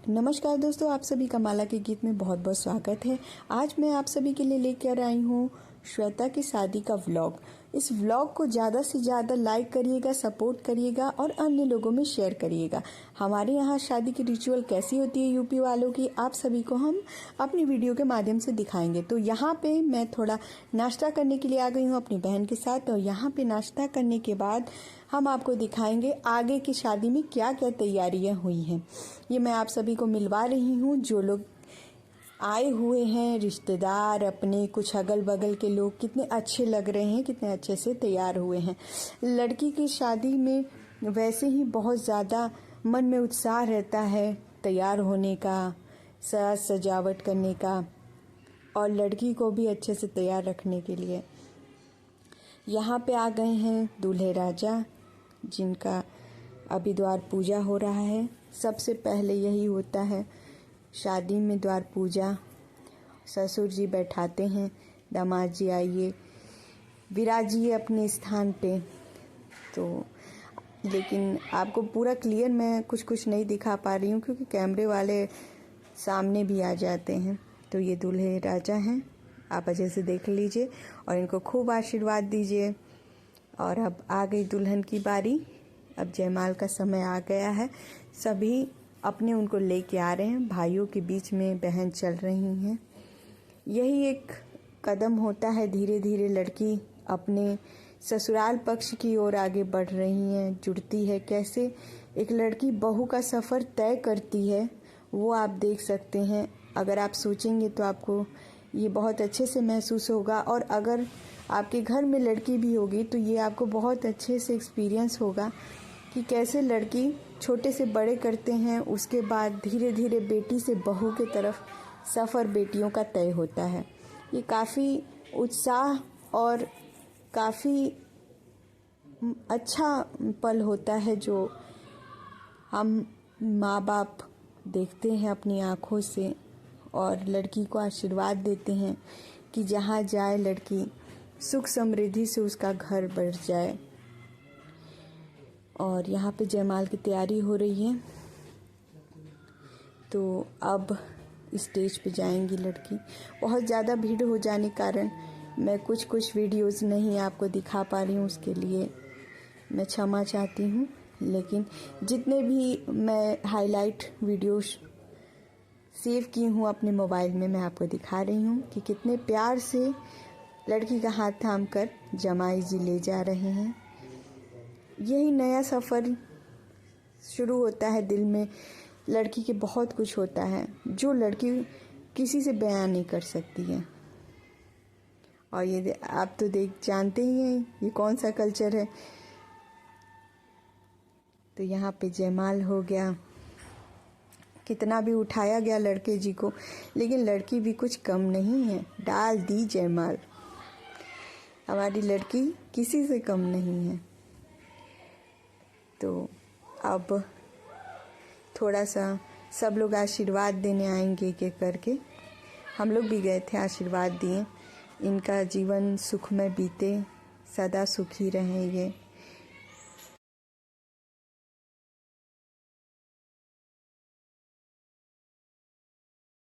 नमस्कार दोस्तों, आप सभी का माला के गीत में बहुत बहुत स्वागत है। आज मैं आप सभी के लिए लेकर आई हूँ श्वेता की शादी का व्लॉग। इस व्लॉग को ज़्यादा से ज़्यादा लाइक करिएगा, सपोर्ट करिएगा और अन्य लोगों में शेयर करिएगा। हमारे यहाँ शादी की रिचुअल कैसी होती है यूपी वालों की, आप सभी को हम अपनी वीडियो के माध्यम से दिखाएंगे। तो यहाँ पे मैं थोड़ा नाश्ता करने के लिए आ गई हूँ अपनी बहन के साथ, और यहाँ पे नाश्ता करने के बाद हम आपको दिखाएंगे आगे की शादी में क्या क्या तैयारियां हुई हैं। ये मैं आप सभी को मिलवा रही हूँ, जो लोग आए हुए हैं, रिश्तेदार अपने, कुछ अगल बगल के लोग, कितने अच्छे लग रहे हैं, कितने अच्छे से तैयार हुए हैं। लड़की की शादी में वैसे ही बहुत ज़्यादा मन में उत्साह रहता है तैयार होने का, साज सजावट करने का, और लड़की को भी अच्छे से तैयार रखने के लिए। यहाँ पे आ गए हैं दूल्हे राजा, जिनका अभी द्वार पूजा हो रहा है। सबसे पहले यही होता है शादी में, द्वार पूजा। ससुर जी बैठाते हैं, दामाद जी आइए विराजिए अपने स्थान पे। तो लेकिन आपको पूरा क्लियर मैं कुछ नहीं दिखा पा रही हूँ, क्योंकि कैमरे वाले सामने भी आ जाते हैं। तो ये दूल्हे राजा हैं, आप अच्छे से देख लीजिए और इनको खूब आशीर्वाद दीजिए। और अब आ गई दुल्हन की बारी, अब जयमाल का समय आ गया है। सभी अपने उनको लेके आ रहे हैं, भाइयों के बीच में बहन चल रही हैं। यही एक कदम होता है, धीरे धीरे लड़की अपने ससुराल पक्ष की ओर आगे बढ़ रही हैं, जुड़ती है। कैसे एक लड़की बहू का सफ़र तय करती है वो आप देख सकते हैं। अगर आप सोचेंगे तो आपको ये बहुत अच्छे से महसूस होगा, और अगर आपके घर में लड़की भी होगी तो ये आपको बहुत अच्छे से एक्सपीरियंस होगा कि कैसे लड़की छोटे से बड़े करते हैं, उसके बाद धीरे धीरे बेटी से बहू के तरफ सफ़र बेटियों का तय होता है। ये काफ़ी उत्साह और काफ़ी अच्छा पल होता है, जो हम माँ बाप देखते हैं अपनी आँखों से, और लड़की को आशीर्वाद देते हैं कि जहाँ जाए लड़की सुख समृद्धि से उसका घर बढ़ जाए। और यहाँ पे जयमाल की तैयारी हो रही है। तो अब स्टेज पे जाएंगी लड़की। बहुत ज़्यादा भीड़ हो जाने कारण मैं कुछ वीडियोस नहीं आपको दिखा पा रही हूँ, उसके लिए मैं क्षमा चाहती हूँ। लेकिन जितने भी मैं हाईलाइट वीडियोस सेव की हूँ अपने मोबाइल में, मैं आपको दिखा रही हूँ कि कितने प्यार से लड़की का हाथ थामकर जमाई जी ले जा रहे हैं। यही नया सफ़र शुरू होता है। दिल में लड़की के बहुत कुछ होता है जो लड़की किसी से बयान नहीं कर सकती है। और ये आप तो जानते ही हैं ये कौन सा कल्चर है। तो यहाँ पे जयमाल हो गया, कितना भी उठाया गया लड़के जी को, लेकिन लड़की भी कुछ कम नहीं है, डाल दी जयमाल। हमारी लड़की किसी से कम नहीं है। तो अब थोड़ा सा सब लोग आशीर्वाद देने आएंगे एक एक करके। हम लोग भी गए थे, आशीर्वाद दिए। इनका जीवन सुखमय बीते, सदा सुखी रहें ये।